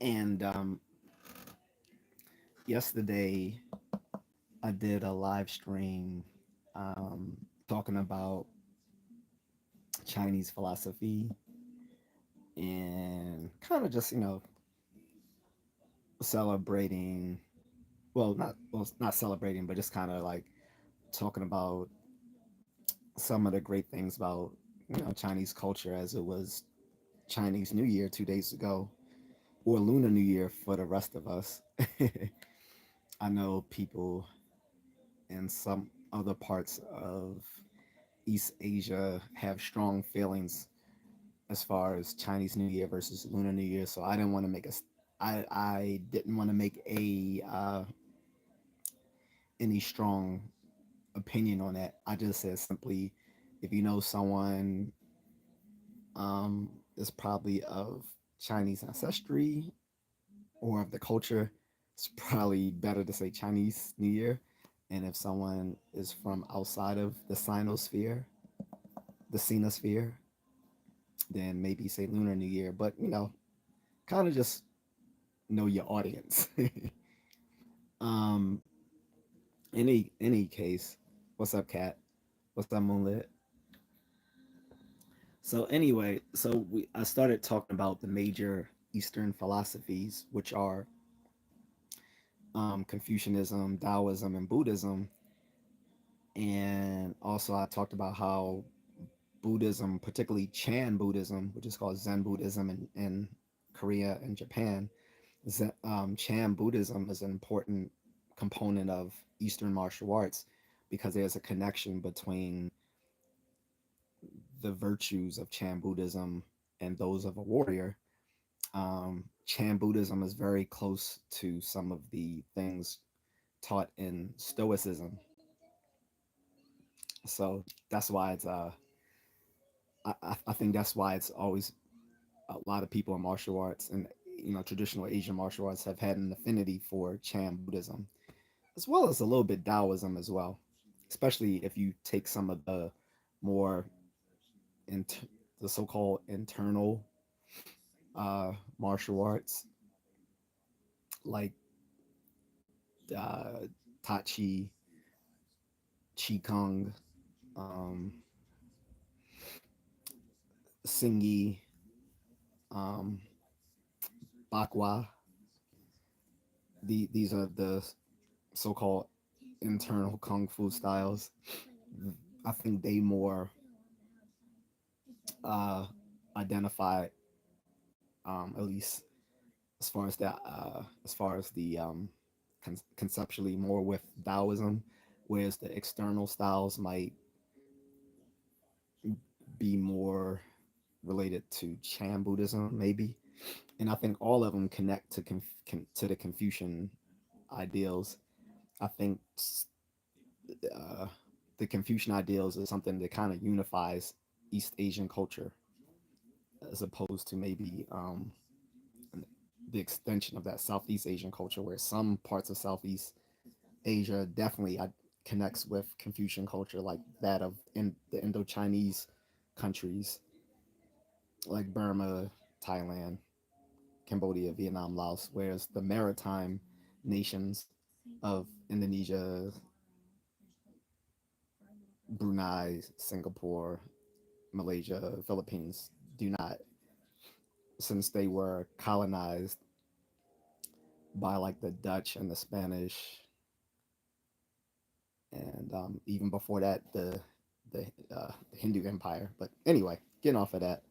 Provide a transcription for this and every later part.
And yesterday, I did a live stream talking about Chinese philosophy and kind of just, celebrating. Not celebrating, but just kind of like talking about some of the great things about Chinese culture as it was Chinese New Year 2 days ago, or Lunar New Year for the rest of us. I know people in some other parts of East Asia have strong feelings as far as Chinese New Year versus Lunar New Year. So I didn't want to make a I didn't want to make a any strong opinion on that. I just said simply, if you know someone is probably of Chinese ancestry or of the culture, it's probably better to say Chinese New Year. And if someone is from outside of the Sinosphere, the Sinosphere, then maybe say Lunar New Year. But kind of just know your audience. um, any case, what's up, Cat? What's up, Moonlit? So anyway, I started talking about the major Eastern philosophies, which are Confucianism, Taoism, and Buddhism. And also, I talked about how Buddhism, particularly Chan Buddhism, which is called Zen Buddhism in Korea and Japan, Chan Buddhism is an important component of Eastern martial arts because there's a connection between the virtues of Chan Buddhism and those of a warrior. Chan Buddhism is very close to some of the things taught in Stoicism. So that's why I think that's why it's always a lot of people in martial arts and traditional Asian martial arts have had an affinity for Chan Buddhism, as well as a little bit Taoism as well, especially if you take some of the more int- the so-called internal martial arts like uh, Tai Chi, Qi Kong, um, Singi, um, Bakwa. These are the so-called internal kung fu styles. I think they more uh, identify, at least as far as the conceptually more with Taoism, whereas the external styles might be more related to Chan Buddhism, maybe. And I think all of them connect to to the Confucian ideals. I think uh, the Confucian ideals is something that kind of unifies East Asian culture, as opposed to maybe the extension of that Southeast Asian culture, where some parts of Southeast Asia definitely connects with Confucian culture, like that of the Indo-Chinese countries, like Burma, Thailand, Cambodia, Vietnam, Laos, whereas the maritime nations of Indonesia, Brunei, Singapore, Malaysia, Philippines do not, since they were colonized by like the Dutch and the Spanish, and even before that, the Hindu Empire. But anyway, getting off of that,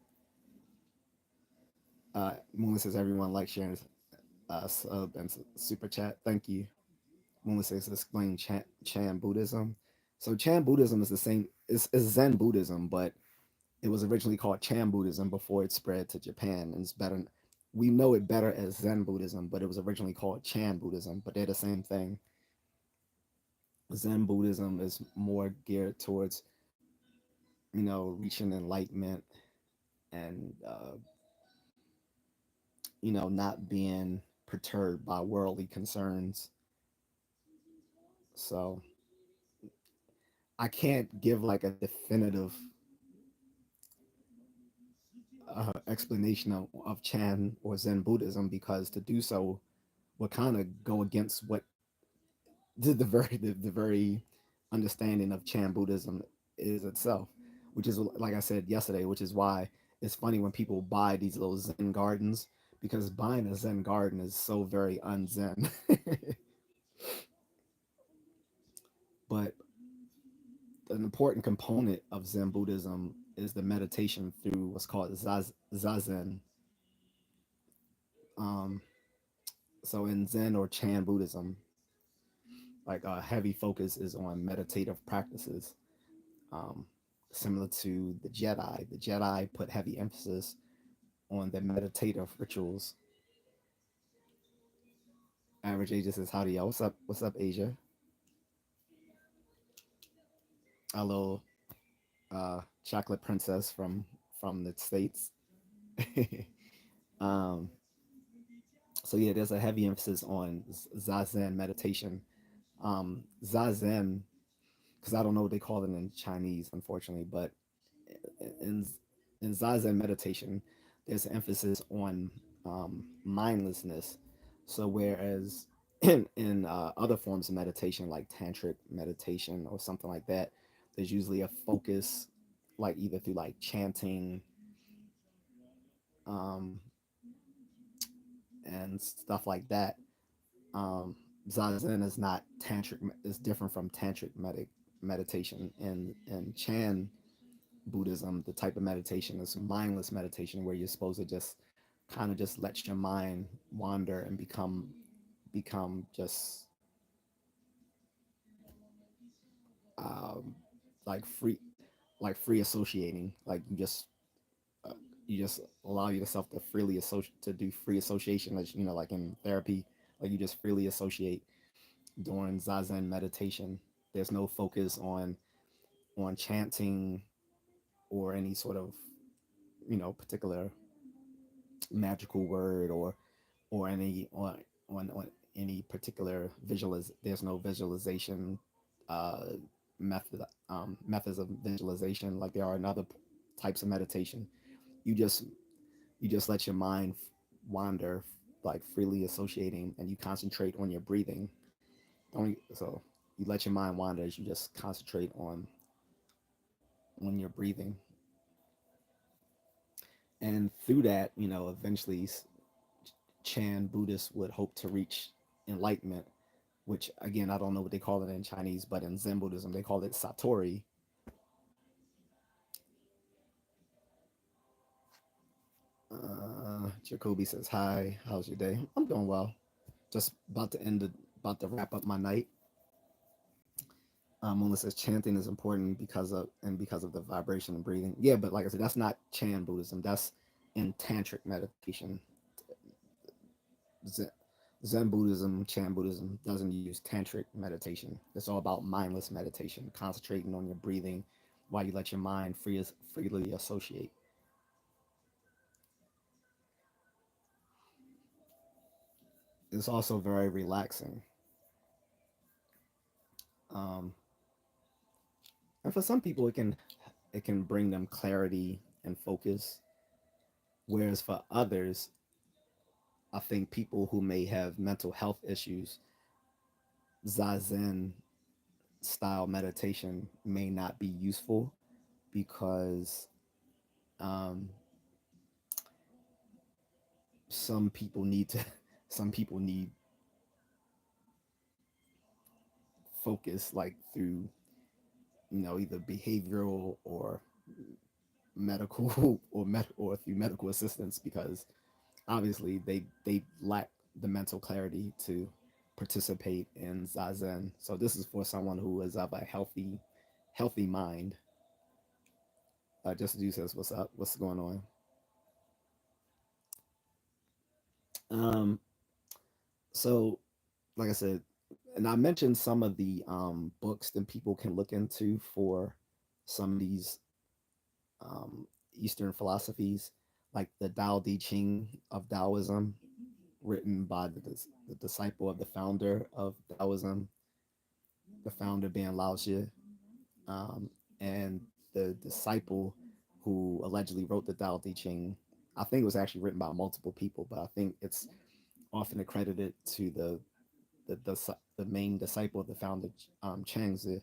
Moon says everyone likes sharing sub and super chat. Thank you. Moon says explain Chan Buddhism. So Chan Buddhism is the same. Is Zen Buddhism, but it was originally called Chan Buddhism before it spread to Japan, and it's better. We know it better as Zen Buddhism, but it was originally called Chan Buddhism. But they're the same thing. Zen Buddhism is more geared towards reaching enlightenment and not being perturbed by worldly concerns. So I can't give like a definitive explanation of Chan or Zen Buddhism, because to do so would kind of go against what the very understanding of Chan Buddhism is itself, which is like I said yesterday, which is why it's funny when people buy these little Zen gardens, because buying a Zen garden is so very unzen. But an important component of Zen Buddhism is the meditation through what's called zazen. Um, so in Zen or Chan Buddhism, like a heavy focus is on meditative practices, um, similar to the Jedi. The Jedi put heavy emphasis on the meditative rituals. Average Asia says, "Howdy, y'all. What's up? What's up, Asia? Hello, chocolate princess from the states." um, so yeah, there's a heavy emphasis on zazen meditation. Zazen, because I don't know what they call it in Chinese, unfortunately, but in in Zazen meditation, there's an emphasis on mindlessness. So whereas in other forms of meditation, like tantric meditation or something like that, there's usually a focus, like either through like chanting um, and stuff like that. Um, Zazen is not tantric; is different from tantric meditation. In Chan Buddhism, the type of meditation is mindless meditation, where you're supposed to just kind of just let your mind wander and become just um, like free associating. Like uh, you just allow yourself to freely associate, to do free association, like like in therapy, like you just freely associate during zazen meditation. There's no focus on chanting or any sort of particular magical word or any on any particular there's no visualization uh methods of visualization like there are in other types of meditation. You just you just let your mind wander, like freely associating, and you concentrate on your breathing. Only so you let your mind wander as you just concentrate on your breathing. And through that, eventually Chan Buddhists would hope to reach enlightenment, which again, I don't know what they call it in Chinese, but in Zen Buddhism, they call it Satori. Jacoby says, "Hi, how's your day? I'm doing well. Just about to wrap up my night." Mona says, "Chanting is important because of the vibration and breathing." Yeah, but like I said, that's not Chan Buddhism. That's in tantric meditation. Zen, Zen Buddhism, Chan Buddhism doesn't use tantric meditation. It's all about mindless meditation, concentrating on your breathing while you let your mind freely associate. It's also very relaxing. Um, and for some people, it can bring them clarity and focus. Whereas for others, I think people who may have mental health issues, zazen style meditation may not be useful because um, some people need to some people need focus, like through either behavioral or medical or through medical assistance, because obviously they lack the mental clarity to participate in zazen. So this is for someone who is of a healthy mind. Just do says, "What's up? What's going on?" um so like I said, and I mentioned some of the books that people can look into for some of these Eastern philosophies, like the Tao Te Ching of Taoism, written by the disciple of the founder of Taoism, the founder being Lao Tzu, and the disciple who allegedly wrote the Tao Te Ching. I think it was actually written by multiple people, but I think it's often accredited to the main disciple of the founder, Changzi.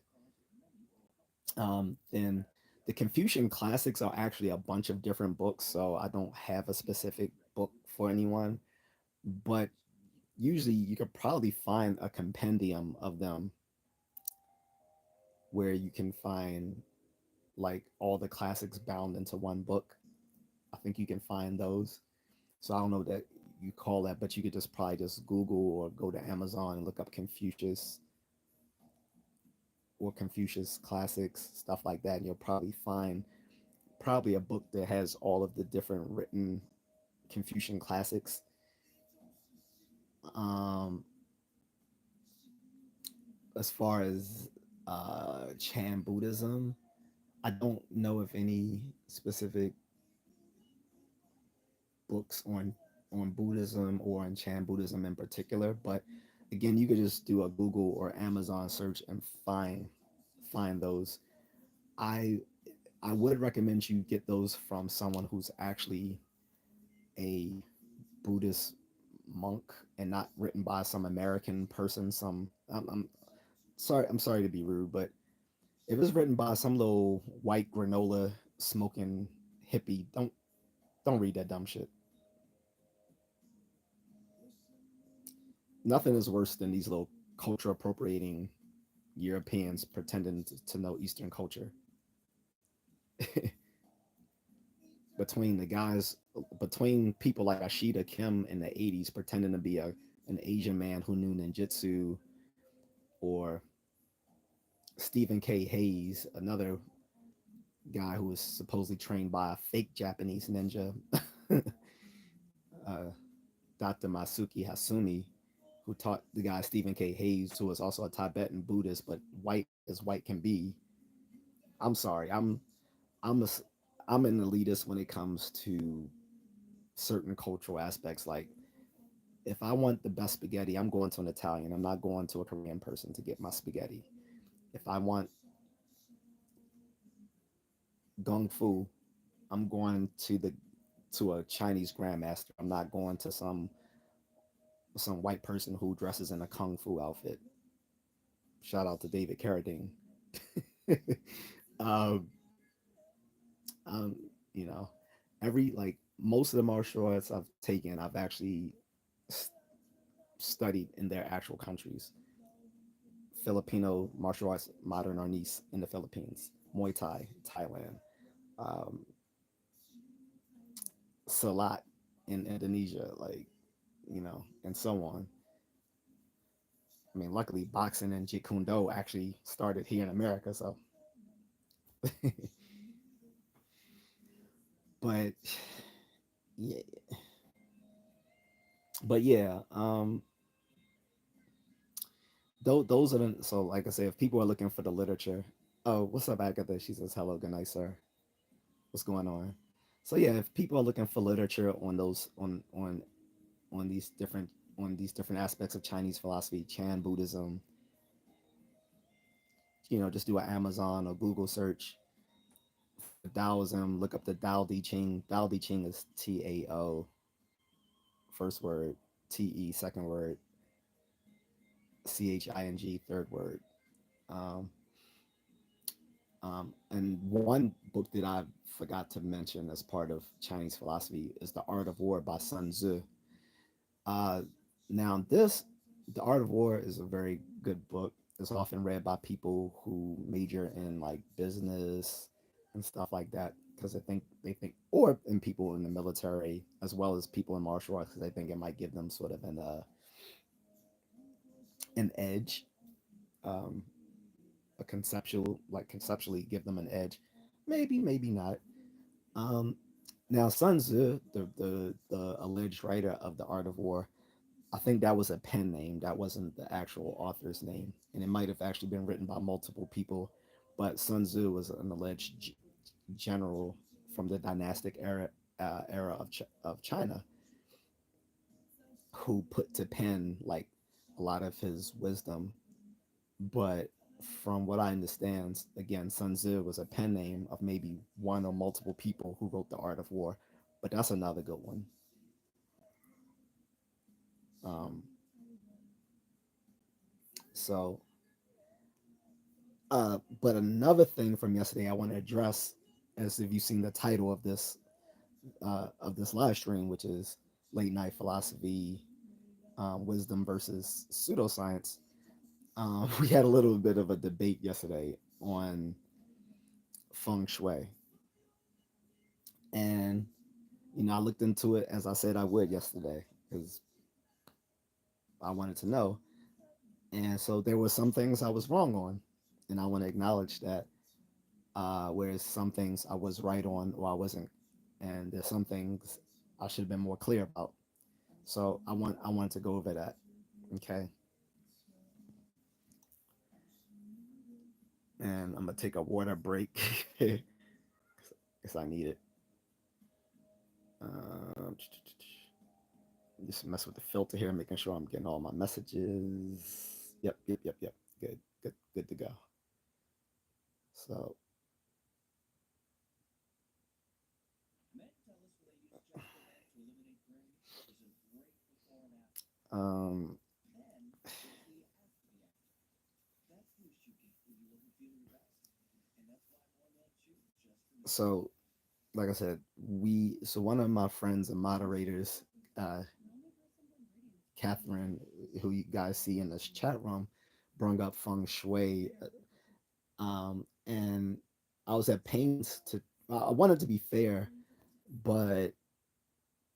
Then the Confucian classics are actually a bunch of different books, so I don't have a specific book for anyone, but usually you could probably find a compendium of them where you can find like all the classics bound into one book. I think you can find those. So I don't know that you call that, but you could just probably just Google or go to Amazon and look up Confucius or Confucius classics, stuff like that, and you'll probably find probably a book that has all of the different written Confucian classics. Um, as far as Chan Buddhism, I don't know of any specific books on Buddhism or on Chan Buddhism in particular, but again, you could just do a Google or Amazon search and find those. I I would recommend you get those from someone who's actually a Buddhist monk and not written by some American person. I'm sorry to be rude, but if it's written by some little white granola smoking hippie, don't read that dumb shit. Nothing is worse than these little culture appropriating Europeans pretending to know Eastern culture. Between the guys, between people like Ashita Kim in the 80s pretending to be an Asian man who knew ninjutsu, or Stephen K. Hayes, another guy who was supposedly trained by a fake Japanese ninja, uh, Dr. Masuki Hasumi, who taught the guy Stephen K. Hayes, who was also a Tibetan Buddhist, but white as white can be. I'm sorry, I'm a, I'm an elitist when it comes to certain cultural aspects. Like, if I want the best spaghetti, I'm going to an Italian. I'm not going to a Korean person to get my spaghetti. If I want gung fu, I'm going to a Chinese grandmaster. I'm not going to some white person who dresses in a kung fu outfit. Shout out to David Carradine. um, um, you know, every like most of the martial arts I've taken, I've actually s- studied in their actual countries. Filipino martial arts, modern arnis in the Philippines, Muay Thai, Thailand, um, Salat in Indonesia, like, and so on. I mean, luckily, boxing and Jeet Kune Do actually started here in America. So, but yeah, yeah, those are the, so like I say, if people are looking for the literature, oh, what's up, Agatha? She says hello, good night, sir. What's going on? So yeah, if people are looking for literature on those on these different on these different aspects of Chinese philosophy, Chan Buddhism, just do an Amazon or Google search for Taoism. Look up the Tao Te Ching. Tao Te Ching is Tao, first word, Te, second word, Ching, third word. Um, and one book that I forgot to mention as part of Chinese philosophy is The Art of War by Sun Tzu. Uh, now, The Art of War is a very good book. It's often read by people who major in like business and stuff like that because or in people in the military as well as people in martial arts because they think it might give them sort of an edge, um, a conceptually give them an edge. Maybe, maybe not. Um, Now, Sun Tzu, the alleged writer of The Art of War, I think that was a pen name. That wasn't the actual author's name, and it might have actually been written by multiple people. But Sun Tzu was an alleged general from the dynastic era of China who put to pen like a lot of his wisdom. But from what I understand, again, Sun Tzu was a pen name of maybe one or multiple people who wrote The Art of War, but that's another good one. Um, so, but another thing from yesterday I want to address, as if you've seen the title of this live stream, which is Late Night Philosophy, Wisdom versus Pseudoscience. We had a little bit of a debate yesterday on feng shui, and I looked into it as I said I would yesterday because I wanted to know. And so there were some things I was wrong on, and I want to acknowledge that. Whereas some things I was right on or I wasn't, and there's some things I should have been more clear about. So I wanted to go over that. Okay, and I'm gonna take a water break because I need it. Um, just mess with the filter here, making sure I'm getting all my messages. Yep, yep, yep, yep. Good, good, good to go. So, um, so like I said, one of my friends and moderators, uh, Catherine, who you guys see in this chat room, brought up feng shui, and I was at pains to. I wanted to be fair, but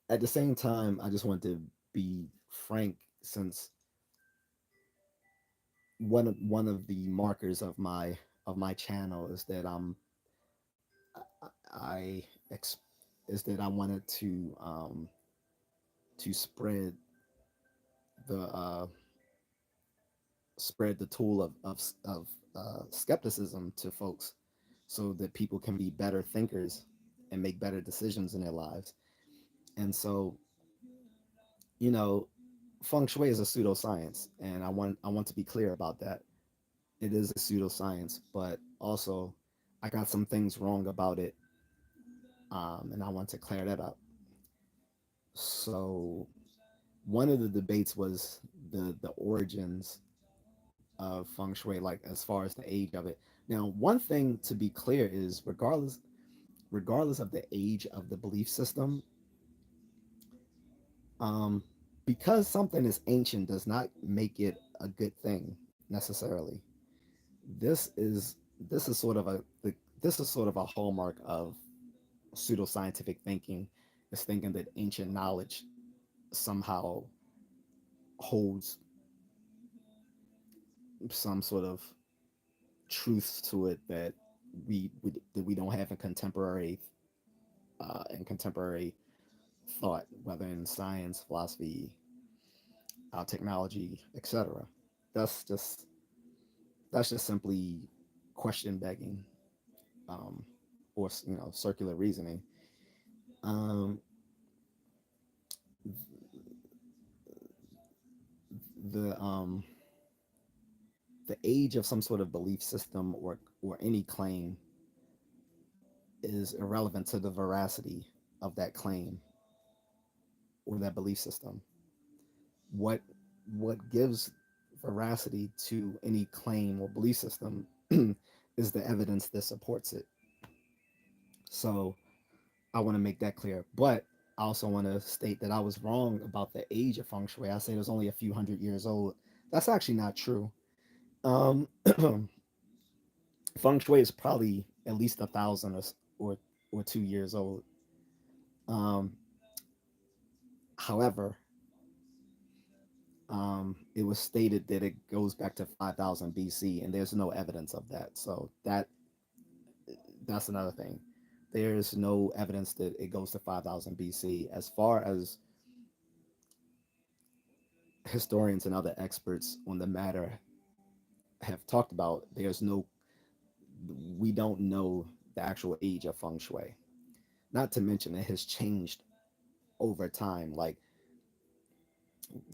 at the same time, I just wanted to be frank, since one of the markers of my channel is that I ex, is that I wanted to the uh, spread the tool of skepticism to folks, so that people can be better thinkers and make better decisions in their lives. And so, you know, feng shui is a pseudoscience, and I want to be clear about that. It is a pseudoscience, but also I got some things wrong about it, and I want to clear that up. So one of the debates was the origins of feng shui, like as far as the age of it. Now, one thing to be clear is, regardless of the age of the belief system, um, because something is ancient does not make it a good thing necessarily. This is this is sort of this is sort of a hallmark of pseudoscientific thinking, is thinking that ancient knowledge somehow holds some sort of truth to it that we don't have in contemporary thought, whether in science, philosophy, technology, etc. That's just that's just simply question begging, um, or circular reasoning. Um, the the age of some sort of belief system or any claim is irrelevant to the veracity of that claim or that belief system. What what gives veracity to any claim or belief system is the evidence that supports it. So I want to make that clear. But I also want to state that I was wrong about the age of feng shui. I said it was only a few hundred years old. That's actually not true. Um, feng shui is probably at least 1,000 or 2 years old. Um, However, it was stated that it goes back to 5,000 BC, and there's no evidence of that. So that's another thing. There's no evidence that it goes to 5,000 BC. As far as historians and other experts on the matter have talked about, we don't know the actual age of feng shui. Not to mention it has changed over time. Like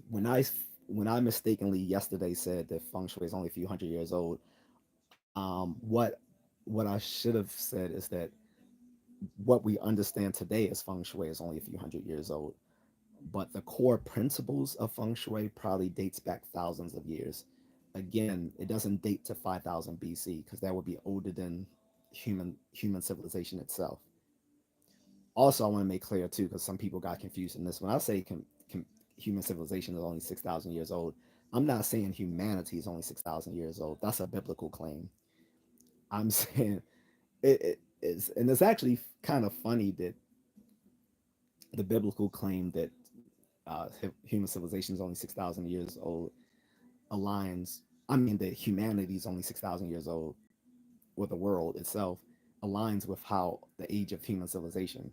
when I when I mistakenly yesterday said that feng shui is only a few hundred years old, What I should have said is that what we understand today as feng shui is only a few hundred years old, but the core principles of feng shui probably dates back thousands of years. Again, it doesn't date to 5000 BC because that would be older than human civilization itself. Also, I want to make clear too, because some people got confused in this. When I say human civilization is only 6,000 years old, I'm not saying humanity is only 6,000 years old. That's a biblical claim. I'm saying it is, and it's actually kind of funny that the biblical claim that human civilization is only 6,000 years old aligns. I mean, that humanity is only 6,000 years old, or the world itself aligns with how the age of human civilization.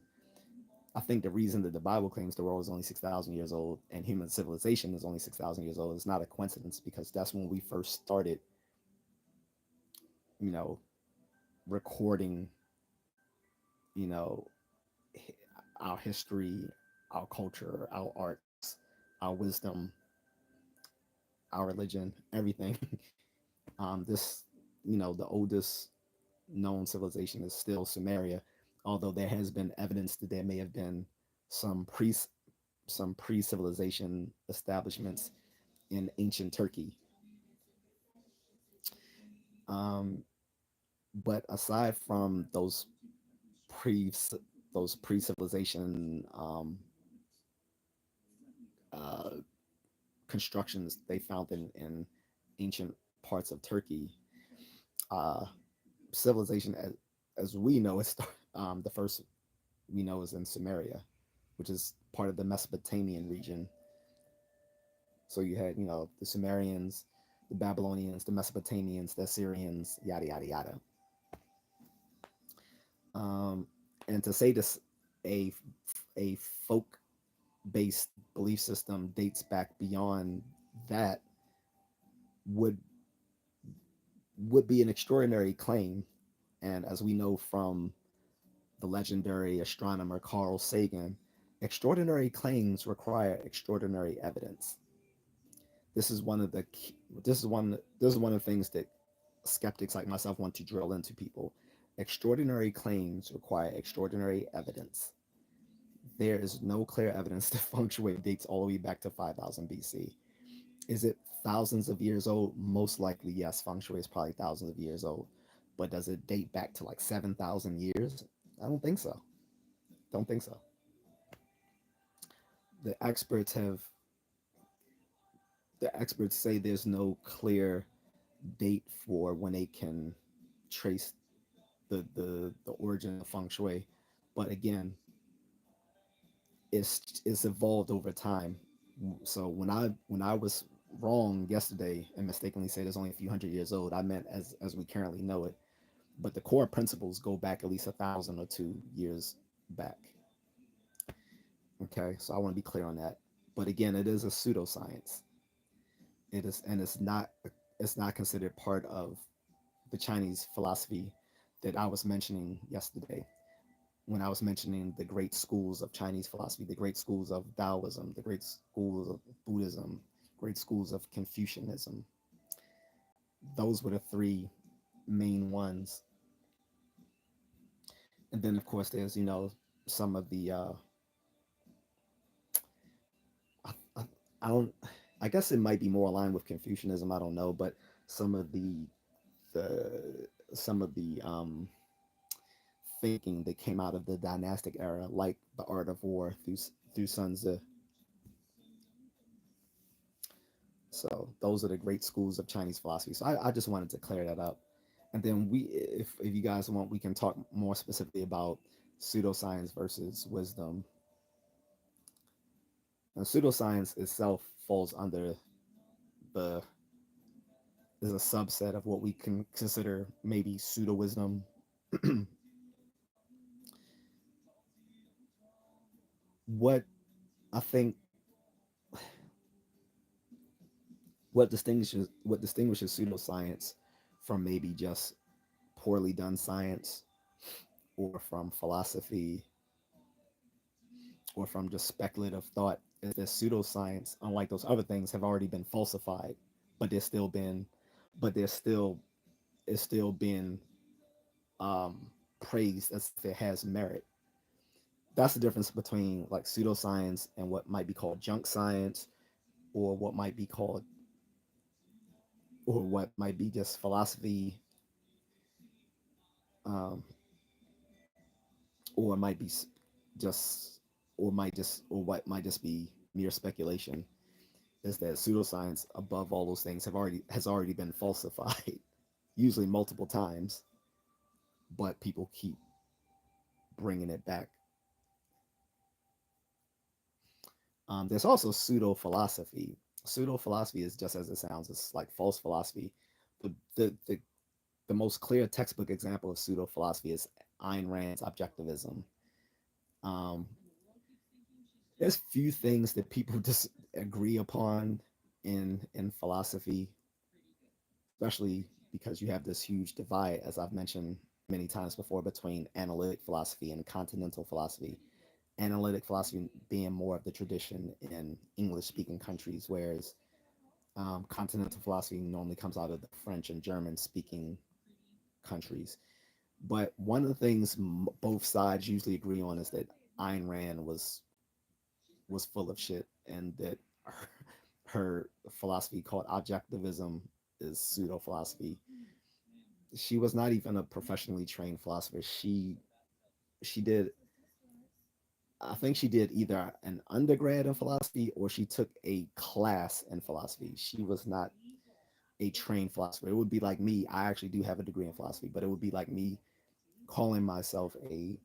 I think the reason that the Bible claims the world is only 6,000 years old and human civilization is only 6,000 years old is not a coincidence, because that's when we first started, you know, recording, you know, our history, our culture, our arts, our wisdom, our religion, everything. This, the oldest known civilization is still Sumeria, although there has been evidence that there may have been some pre civilization establishments in ancient Turkey. Um, but aside from pre pre civilization uh, constructions they found in ancient parts of Turkey, uh, civilization as we know it, the first we know is in Sumeria, which is part of the Mesopotamian region. So you had, the Sumerians, the Babylonians, the Mesopotamians, the Assyrians, yada yada yada. Um, and to say this, a a folk based belief system dates back beyond that would be an extraordinary claim. And as we know from the legendary astronomer Carl Sagan, extraordinary claims require extraordinary evidence. This is one of the this is one of the things that skeptics like myself want to drill into people. Extraordinary claims require extraordinary evidence. There is no clear evidence that feng shui dates all the way back to 5000 BC. Is it thousands of years old? Most likely, yes. Feng shui is probably thousands of years old. But does it date back to like 7,000 years? I don't think so. Don't think so. The experts have the experts say there's no clear date for when they can trace the origin of feng shui. But again, it's evolved over time. So when I was wrong yesterday and mistakenly said it's only a few hundred years old, I meant as we currently know it. But the core principles go back at least 1,000 or 2 years back. Okay, so I want to be clear on that. But again, it is a pseudoscience. It is, and it's not considered part of the Chinese philosophy that I was mentioning yesterday when I was mentioning the great schools of Chinese philosophy, the great schools of Taoism, the great schools of Buddhism, great schools of Confucianism. Those were the three main ones. And then, of course, there's, some of the, I, I, I don't, I guess it might be more aligned with Confucianism. I don't know, but some of some of the thinking that came out of the dynastic era, like the art of war through Sun Tzu. So those are the great schools of Chinese philosophy. So I just wanted to clear that up. And then if you guys want, we can talk more specifically about pseudoscience versus wisdom. And pseudoscience itself falls under the is a subset of what we can consider maybe pseudo wisdom. What I think what distinguishes pseudoscience from maybe just poorly done science, or from philosophy, or from just speculative thought, is that pseudoscience, unlike those other things, have already been falsified, but they're still is still being um, praised as if it has merit. That's the difference between like pseudoscience and what might be called junk science, or what might be called, or what might be just philosophy, um, or it might be just, or what might just be mere speculation. Is that pseudoscience, above all those things, has already been falsified, usually multiple times, but people keep bringing it back. There's also pseudo philosophy. Pseudo philosophy is just as it sounds. It's like false philosophy. The, the, the, the most clear textbook example of pseudo philosophy is Ayn Rand's objectivism. Um, there's few things that people just agree upon in philosophy, especially because you have this huge divide, as I've mentioned many times before, between analytic philosophy and continental philosophy. Analytic philosophy being more of the tradition in English speaking countries, whereas continental philosophy normally comes out of the French and German speaking countries. But one of the things both sides usually agree on is that Ayn Rand was full of shit, and that her philosophy called objectivism is pseudo philosophy. She was not even a professionally trained philosopher. She did, I think she did either an undergrad in philosophy or she took a class in philosophy. She was not a trained philosopher. It would be like me. I actually do have a degree in philosophy, but it would be like me calling myself a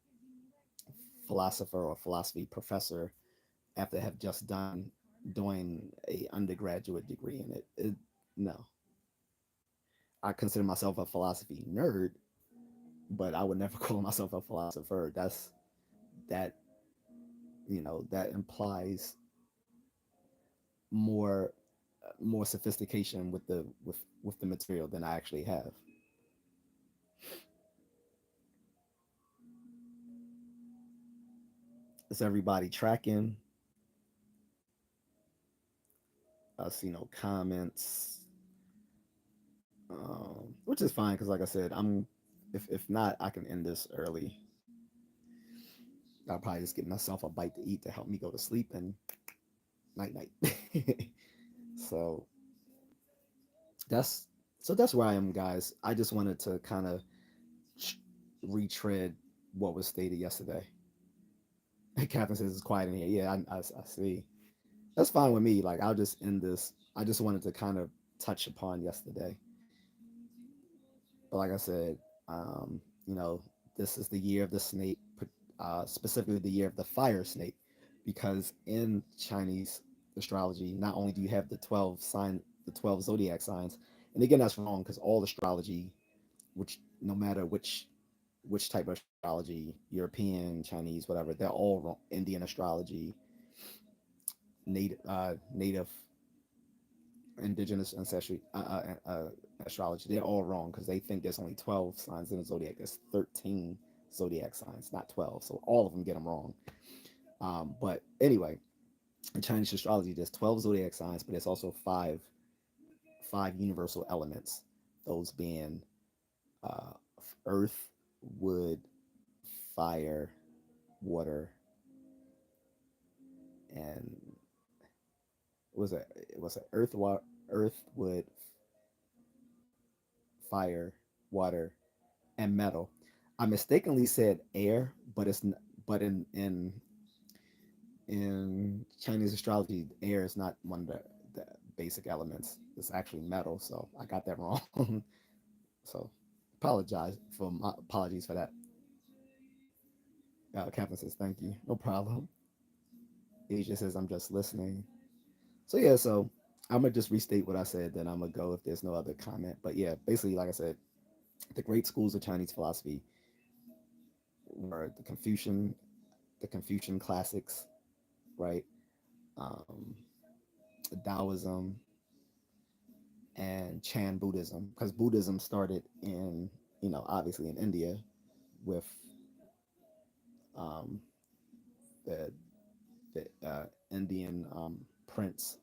philosopher or philosophy professor after I have just done doing a undergraduate degree in it. No, I consider myself a philosophy nerd, but I would never call myself a philosopher. That that implies more more sophistication with the material than I actually have. Is everybody tracking? I see no comments, which is fine because, like I said, I'm if not, I can end this early. I'll probably just get myself a bite to eat to help me go to sleep and night night. so that's that's where I am, guys. I just wanted to kind of retread what was stated yesterday. Captain says it's quiet in here. Yeah, I see. That's fine with me. Like I'll just end this. I just wanted to kind of touch upon yesterday. But like I said, you know, this is the year of the snake, specifically the year of the fire snake, because in Chinese astrology, not only do you have the 12 zodiac signs, and again that's wrong because all astrology, which no matter which type of astrology, European, Chinese, whatever, they're all wrong. Indian astrology, native indigenous ancestry astrology, they're all wrong because they think there's only 12 signs in the zodiac. There's 13 zodiac signs, not 12. So all of them get them wrong. But anyway, in Chinese astrology, there's 12 zodiac signs, but there's also five universal elements. Those being uh, earth, wood, fire, water, and it was earth, wood, fire, water, and metal. I mistakenly said air, but but in Chinese astrology, air is not one of the basic elements. It's actually metal, so I got that wrong. so apologies for that. Captain says thank you, no problem. Asia says I'm just listening. So yeah, so I'm gonna just restate what I said, then I'm gonna go if there's no other comment. But yeah, basically, like I said, the great schools of Chinese philosophy were the Confucian classics, right? Um, Taoism, and Chan Buddhism, because Buddhism started in, obviously in India with um, the Indian prince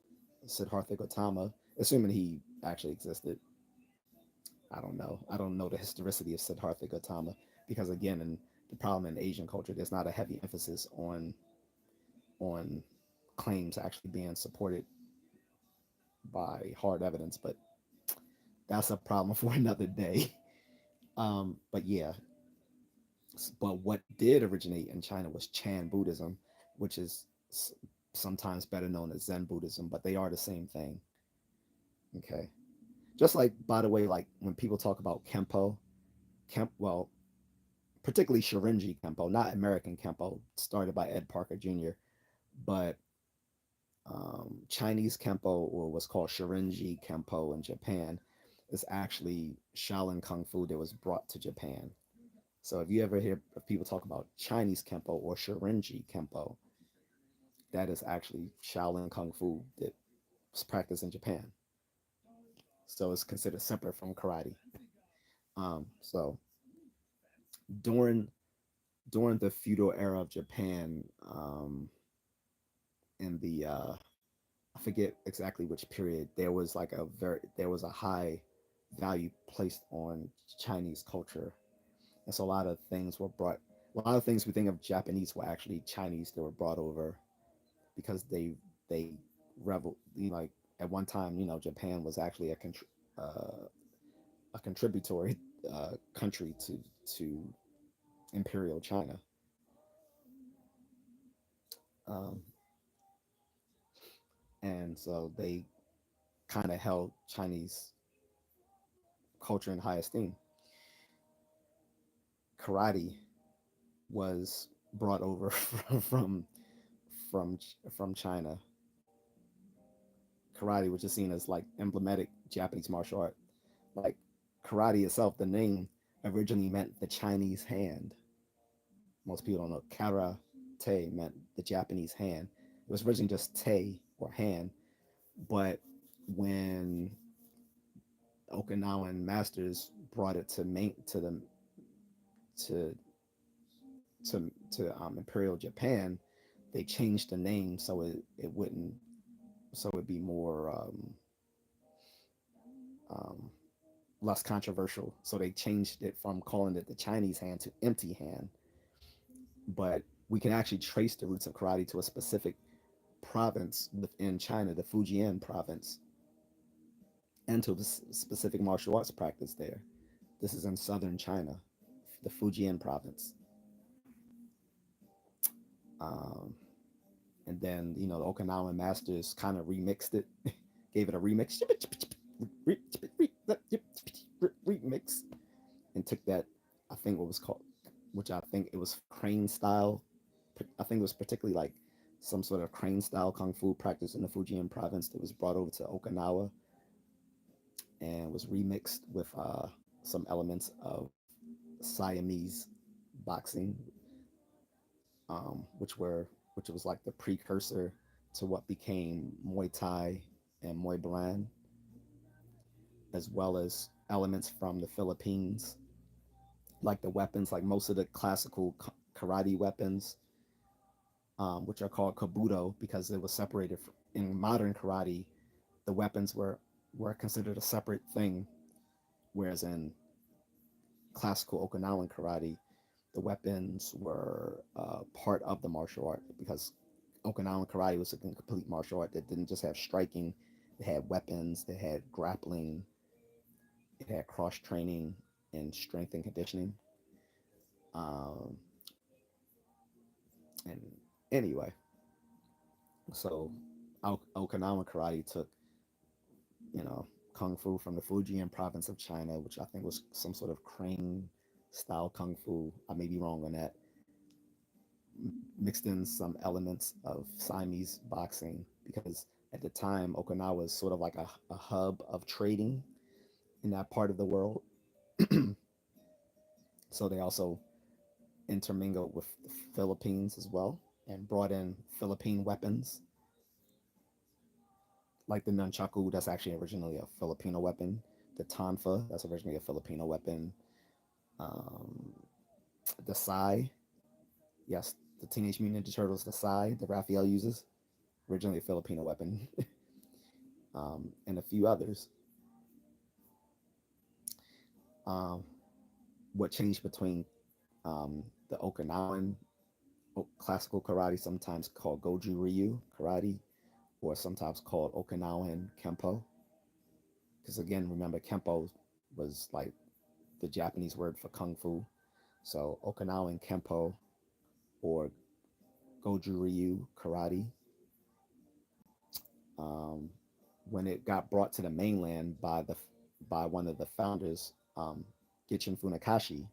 Siddhartha Gautama, assuming he actually existed. I don't know the historicity of Siddhartha Gautama because again, in the problem in Asian culture, there's not a heavy emphasis on claims actually being supported by hard evidence, but that's a problem for another day. But yeah, but what did originate in China was Chan Buddhism, which is sometimes better known as Zen Buddhism, but they are the same thing. Okay. Just like, by the way, like when people talk about Kempo, well, particularly Shirinji Kempo, not American Kempo, started by Ed Parker Jr., but Chinese Kempo, or what's called Shirinji Kempo in Japan, is actually Shaolin Kung Fu that was brought to Japan. So if you ever hear people talk about Chinese Kempo or Shirinji Kempo, that is actually Shaolin Kung Fu that was practiced in Japan. So it's considered separate from karate. So during during the feudal era of Japan, in the I forget exactly which period, there was a high value placed on Chinese culture, and so a lot of things were brought. A lot of things we think of Japanese were actually Chinese that were brought over because they like at one time, Japan was actually uh, a contributory country to imperial China. Um, and so they kind of held Chinese culture in high esteem. Karate was brought over from from China. Karate, which is seen as like emblematic Japanese martial art. Like karate itself, the name originally meant the Chinese hand. Most people don't know karate meant the Japanese hand. It was originally just te or hand, but when Okinawan masters brought it to the to Imperial Japan, they changed the name so it wouldn't so it'd be more um, less controversial. So they changed it from calling it the Chinese hand to empty hand. But we can actually trace the roots of karate to a specific province within China, the Fujian province, and to the specific martial arts practice there. This is in southern China, the Fujian province. Um, and then, the Okinawan masters kind of remixed it, gave it a remix, remix, and took that, I think what was called, which I think it was crane style. I think it was particularly like some sort of crane style kung fu practice in the Fujian province that was brought over to Okinawa and was remixed with some elements of Siamese boxing, which was like the precursor to what became Muay Thai and Muay Bland, as well as elements from the Philippines, like the weapons, like most of the classical karate weapons, which are called kabuto because it was separated from, in modern karate. The weapons were considered a separate thing, whereas in classical Okinawan karate, the weapons were part of the martial art because Okinawan karate was a complete martial art that didn't just have striking. It had weapons, it had grappling, it had cross training and strength and conditioning. Um, and anyway, so Okinawan karate took, kung fu from the Fujian province of China, which I think was some sort of crane style kung fu. I may be wrong on that. Mixed in some elements of Siamese boxing because at the time Okinawa is sort of like a hub of trading in that part of the world. So they also intermingled with the Philippines as well and brought in Philippine weapons like the nunchaku. That's actually originally a Filipino weapon. The tonfa, that's originally a Filipino weapon. Um, the sai, yes, the Teenage Mutant Ninja Turtles, the sai that Raphael uses, originally a Filipino weapon. And a few others. Um, what changed between the Okinawan classical karate, sometimes called Goju Ryu karate, or sometimes called Okinawan Kempo. Because again, remember, Kempo was like the Japanese word for kung fu. So Okinawan Kempo or Goju Ryu karate. Um, when it got brought to the mainland by one of the founders, Gichin Funakashi,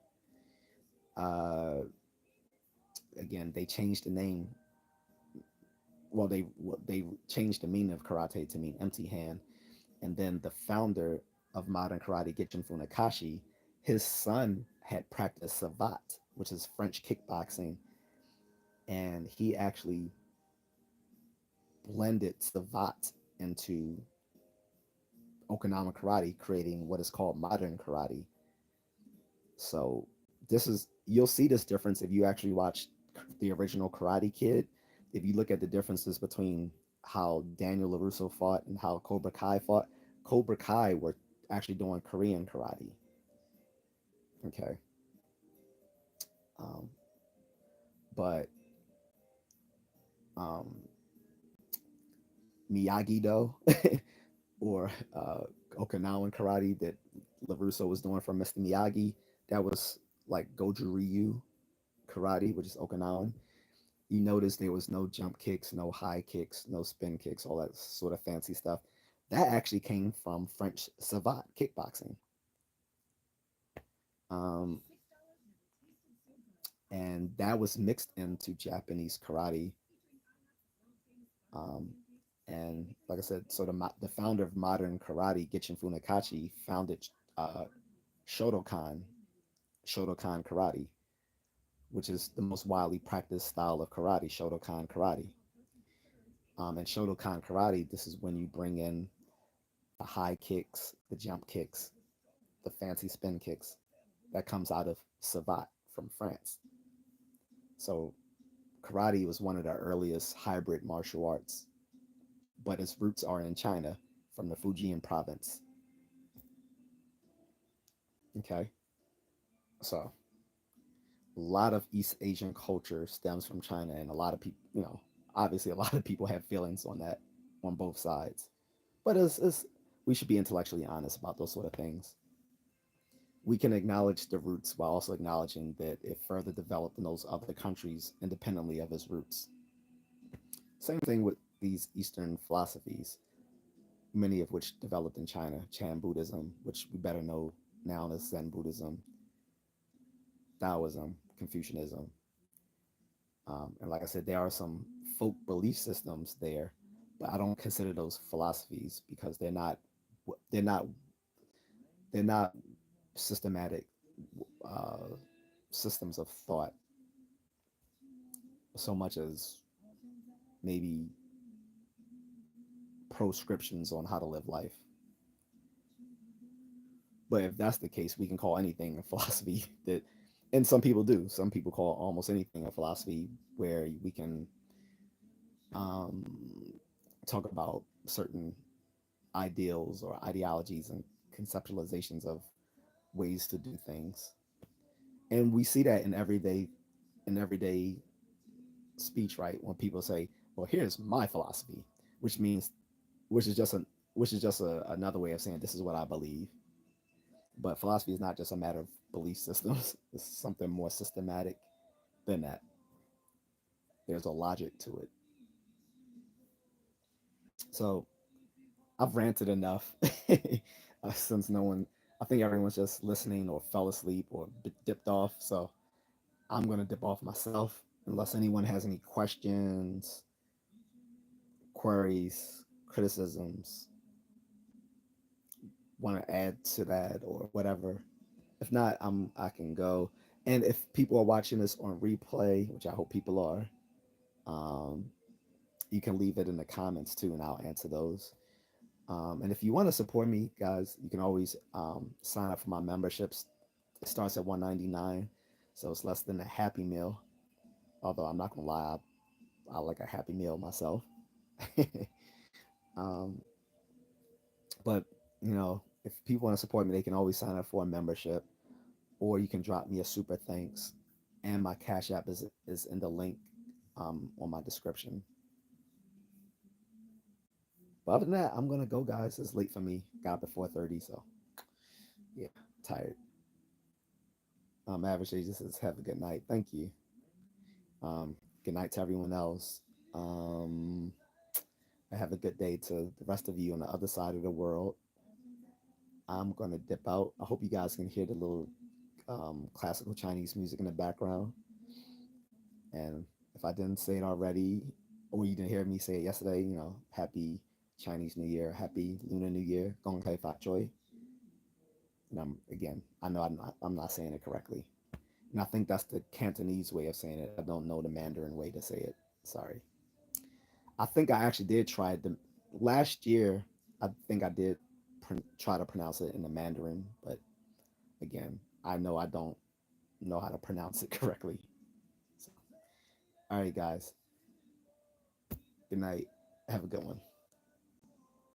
uh, again they changed the name. Well, they changed the meaning of karate to mean empty hand, and then the founder of modern karate, Gichin Funakashi, his son had practiced savat, which is French kickboxing, and he actually blended savat into Okinawan karate, creating what is called modern karate. So this is you'll see this difference if you actually watch the original Karate Kid. If you look at the differences between how Daniel LaRusso fought and how Cobra Kai fought, Cobra Kai were actually doing Korean karate. Okay, um, but um, Miyagi Do or Okinawan karate that LaRusso was doing from Mr. Miyagi, that was like Goju Ryu karate, which is Okinawan. You notice there was no jump kicks, no high kicks, no spin kicks, all that sort of fancy stuff. That actually came from French savate kickboxing. Um, and that was mixed into Japanese karate. Um, and like I said, so the founder of modern karate, Gichin Funakachi, founded uh, Shotokan, Shotokan karate, which is the most widely practiced style of karate, Shotokan karate. And Shotokan karate, this is when you bring in the high kicks, the jump kicks, the fancy spin kicks that comes out of Savat from France. So karate was one of the earliest hybrid martial arts, but its roots are in China from the Fujian province. Okay, so a lot of East Asian culture stems from China, and a lot of people, obviously a lot of people have feelings on that on both sides. But we should be intellectually honest about those sort of things. We can acknowledge the roots while also acknowledging that it further developed in those other countries independently of its roots. Same thing with these Eastern philosophies, many of which developed in China, Chan Buddhism, which we better know now as Zen Buddhism, Taoism, Confucianism. And like I said, there are some folk belief systems there, but I don't consider those philosophies because they're not they're not systematic uh, systems of thought so much as maybe proscriptions on how to live life. But if that's the case, we can call anything a philosophy that, and some people do. Some people call almost anything a philosophy where we can um, talk about certain ideals or ideologies and conceptualizations of ways to do things. And we see that in everyday speech, right? When people say, "Well, here's my philosophy," which means which is just a another way of saying this is what I believe. But philosophy is not just a matter of belief systems. It's something more systematic than that. There's a logic to it. So I've ranted enough since no one, I think everyone's just listening or fell asleep or dipped off. So I'm going to dip off myself unless anyone has any questions, queries, criticisms, want to add to that or whatever. If not, I can go. And if people are watching this on replay, which I hope people are, um, you can leave it in the comments too, and I'll answer those. And if you want to support me, guys, you can always sign up for my memberships. It starts at $199, so it's less than a Happy Meal. Although I'm not gonna lie, I like a Happy Meal myself. um, but you know, if people want to support me, they can always sign up for a membership, or you can drop me a super thanks. And my Cash App is in the link on my description. But other than that, I'm gonna go, guys. It's late for me. Got up at 4:30, so yeah, tired. Average Age says, "Have a good night." Thank you. Good night to everyone else. Um, I have a good day to the rest of you on the other side of the world. I'm gonna dip out. I hope you guys can hear the little classical Chinese music in the background. And if I didn't say it already, or you didn't hear me say it yesterday, happy Chinese New Year, happy Lunar New Year, Gong Kai Fat Choi. And again, I know I'm not saying it correctly, and I think that's the Cantonese way of saying it. I don't know the Mandarin way to say it. Sorry. I think I actually did try the last year. I think I did try to pronounce it in the Mandarin, but again, I know I don't know how to pronounce it correctly. So, all right, guys. Good night. Have a good one.